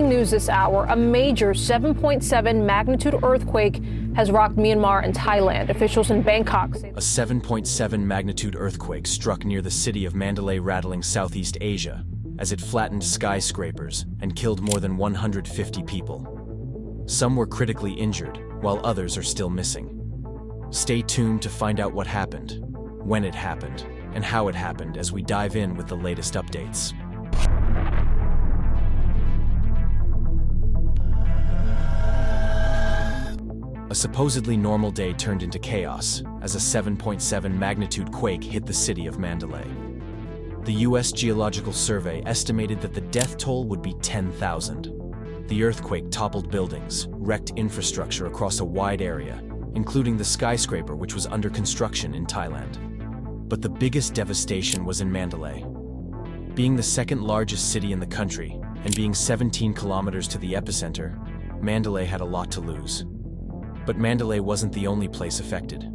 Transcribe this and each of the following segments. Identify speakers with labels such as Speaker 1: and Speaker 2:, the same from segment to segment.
Speaker 1: breaking news this hour. A major 7.7 magnitude earthquake has rocked Myanmar and Thailand. Officials in Bangkok say
Speaker 2: a 7.7 magnitude earthquake struck near the city of Mandalay, rattling Southeast Asia, as it flattened skyscrapers and killed more than 150 people. Some were critically injured, while others are still missing. Stay tuned to find out what happened, when it happened, and how it happened as we dive in with the latest updates. A supposedly normal day turned into chaos as a 7.7 magnitude quake hit the city of Mandalay. The U.S. Geological Survey estimated that the death toll would be 10,000. The earthquake toppled buildings, wrecked infrastructure across a wide area, including the skyscraper which was under construction in Thailand. But the biggest devastation was in Mandalay. Being the second largest city in the country and being 17 kilometers to the epicenter, Mandalay had a lot to lose. But Mandalay wasn't the only place affected.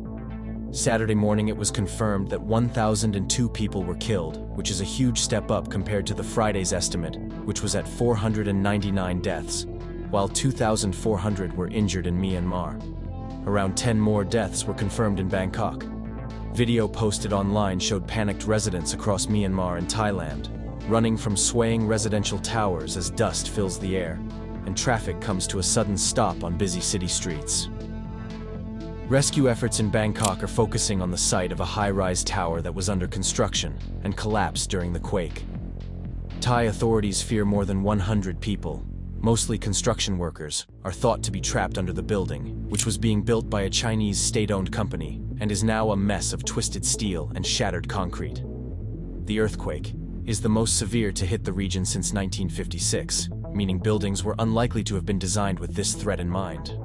Speaker 2: Saturday morning it was confirmed that 1,002 people were killed, which is a huge step up compared to the Friday's estimate, which was at 499 deaths, while 2,400 were injured in Myanmar. Around 10 more deaths were confirmed in Bangkok. Video posted online showed panicked residents across Myanmar and Thailand, running from swaying residential towers as dust fills the air, and traffic comes to a sudden stop on busy city streets. Rescue efforts in Bangkok are focusing on the site of a high-rise tower that was under construction and collapsed during the quake. Thai authorities fear more than 100 people, mostly construction workers, are thought to be trapped under the building, which was being built by a Chinese state-owned company and is now a mess of twisted steel and shattered concrete. The earthquake is the most severe to hit the region since 1956, meaning buildings were unlikely to have been designed with this threat in mind.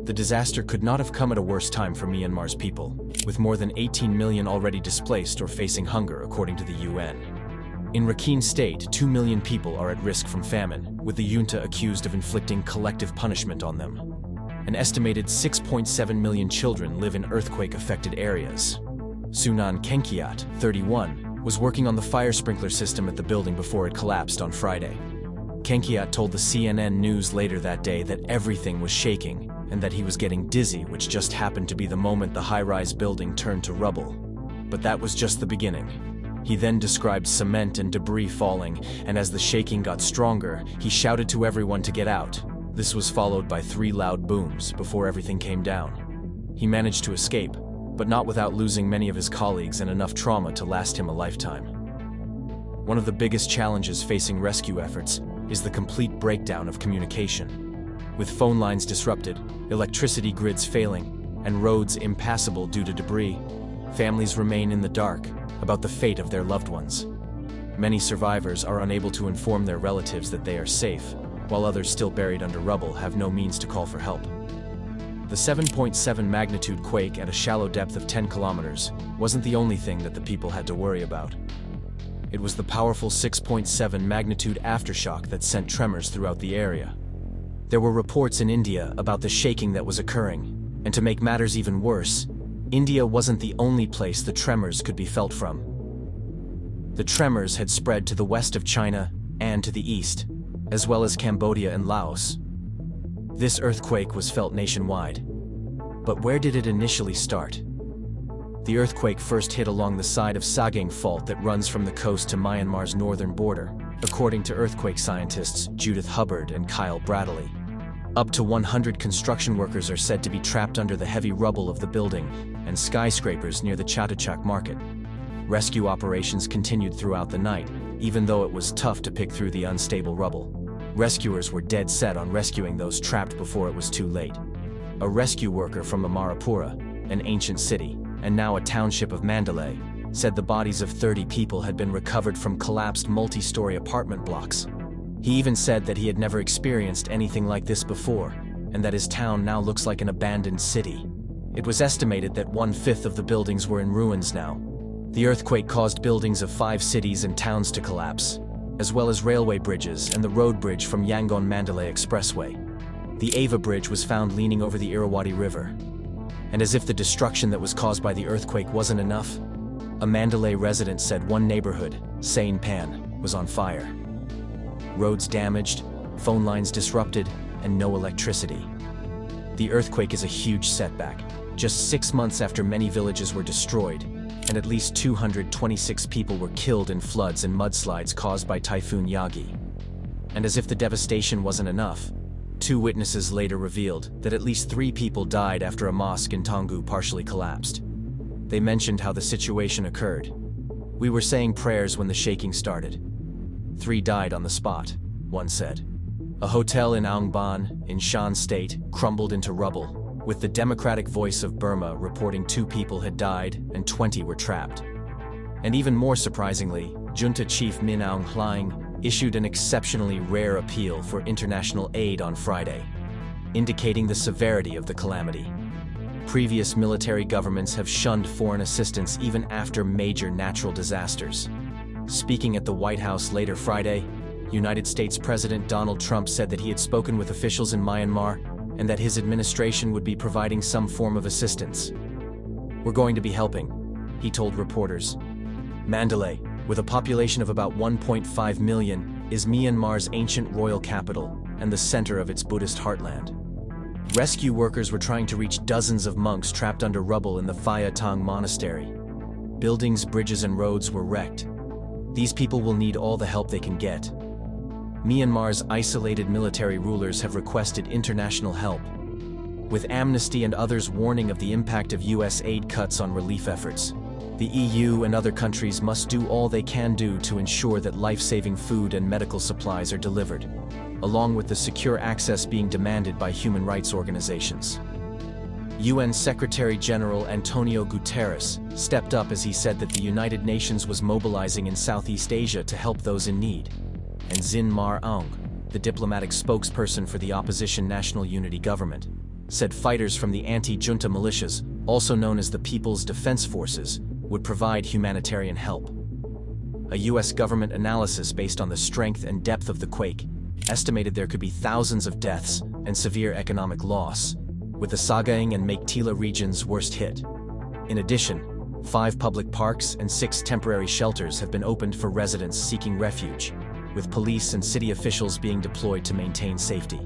Speaker 2: The disaster could not have come at a worse time for Myanmar's people, with more than 18 million already displaced or facing hunger, according to the UN. In Rakhine State, 2 million people are at risk from famine, with the junta accused of inflicting collective punishment on them. An estimated 6.7 million children live in earthquake-affected areas. Sunan Kenkiat, 31, was working on the fire sprinkler system at the building before it collapsed on Friday. Kenkiat told the CNN News later that day that everything was shaking and that he was getting dizzy, which just happened to be the moment the high-rise building turned to rubble. But that was just the beginning. He then described cement and debris falling, and as the shaking got stronger, he shouted to everyone to get out. This was followed by 3 loud booms before everything came down. He managed to escape, but not without losing many of his colleagues and enough trauma to last him a lifetime. One of the biggest challenges facing rescue efforts is the complete breakdown of communication. With phone lines disrupted, electricity grids failing, and roads impassable due to debris, families remain in the dark about the fate of their loved ones. Many survivors are unable to inform their relatives that they are safe, while others still buried under rubble have no means to call for help. The 7.7 magnitude quake at a shallow depth of 10 kilometers wasn't the only thing that the people had to worry about. It was the powerful 6.7 magnitude aftershock that sent tremors throughout the area. There were reports in India about the shaking that was occurring, and to make matters even worse, India wasn't the only place the tremors could be felt from. The tremors had spread to the west of China and to the east, as well as Cambodia and Laos. This earthquake was felt nationwide. But where did it initially start? The earthquake first hit along the side of Sagaing Fault that runs from the coast to Myanmar's northern border, according to earthquake scientists Judith Hubbard and Kyle Bradley. Up to 100 construction workers are said to be trapped under the heavy rubble of the building and skyscrapers near the Chatuchak market. Rescue operations continued throughout the night, even though it was tough to pick through the unstable rubble. Rescuers were dead set on rescuing those trapped before it was too late. A rescue worker from Amarapura, an ancient city, and now a township of Mandalay, said the bodies of 30 people had been recovered from collapsed multi-story apartment blocks. He even said that he had never experienced anything like this before, and that his town now looks like an abandoned city. It was estimated that 1/5 of the buildings were in ruins now. The earthquake caused buildings of 5 cities and towns to collapse, as well as railway bridges and the road bridge from Yangon-Mandalay Expressway. The Ava Bridge was found leaning over the Irrawaddy River. And as if the destruction that was caused by the earthquake wasn't enough, a Mandalay resident said one neighborhood, Sain Pan, was on fire. Roads damaged, phone lines disrupted, and no electricity. The earthquake is a huge setback, just 6 months after many villages were destroyed, and at least 226 people were killed in floods and mudslides caused by Typhoon Yagi. And as if the devastation wasn't enough, 2 witnesses later revealed that at least 3 people died after a mosque in Taungoo partially collapsed. They mentioned how the situation occurred. "We were saying prayers when the shaking started. 3 died on the spot," one said. A hotel in Aung Ban, in Shan State, crumbled into rubble, with the Democratic Voice of Burma reporting 2 people had died and 20 were trapped. And even more surprisingly, Junta Chief Min Aung Hlaing issued an exceptionally rare appeal for international aid on Friday, indicating the severity of the calamity. Previous military governments have shunned foreign assistance even after major natural disasters. Speaking at the White House later Friday, United States President Donald Trump said that he had spoken with officials in Myanmar and that his administration would be providing some form of assistance. "We're going to be helping," he told reporters. Mandalay, with a population of about 1.5 million, is Myanmar's ancient royal capital and the center of its Buddhist heartland. Rescue workers were trying to reach dozens of monks trapped under rubble in the Phaya Thong monastery. Buildings, bridges, and roads were wrecked. These people will need all the help they can get. Myanmar's isolated military rulers have requested international help, with Amnesty and others warning of the impact of US aid cuts on relief efforts. The EU and other countries must do all they can do to ensure that life-saving food and medical supplies are delivered, along with the secure access being demanded by human rights organizations. UN Secretary-General Antonio Guterres stepped up as he said that the United Nations was mobilizing in Southeast Asia to help those in need. And Zin Mar Aung, the diplomatic spokesperson for the opposition National Unity Government, said fighters from the anti-junta militias, also known as the People's Defense Forces, would provide humanitarian help. A US government analysis based on the strength and depth of the quake estimated there could be thousands of deaths and severe economic loss, with the Sagaing and Meiktila regions worst hit. In addition, 5 public parks and 6 temporary shelters have been opened for residents seeking refuge, with police and city officials being deployed to maintain safety.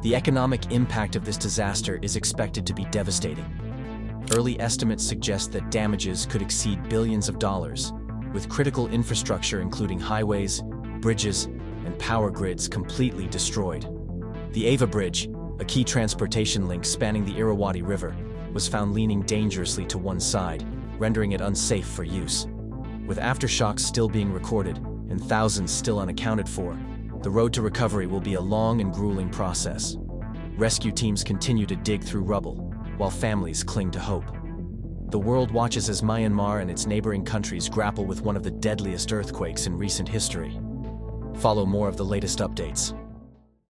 Speaker 2: The economic impact of this disaster is expected to be devastating. Early estimates suggest that damages could exceed billions of dollars, with critical infrastructure including highways, bridges, and power grids completely destroyed. The Ava Bridge, a key transportation link spanning the Irrawaddy River, was found leaning dangerously to one side, rendering it unsafe for use. With aftershocks still being recorded and thousands still unaccounted for, the road to recovery will be a long and grueling process. Rescue teams continue to dig through rubble, while families cling to hope. The world watches as Myanmar and its neighboring countries grapple with one of the deadliest earthquakes in recent history. Follow more of the latest updates.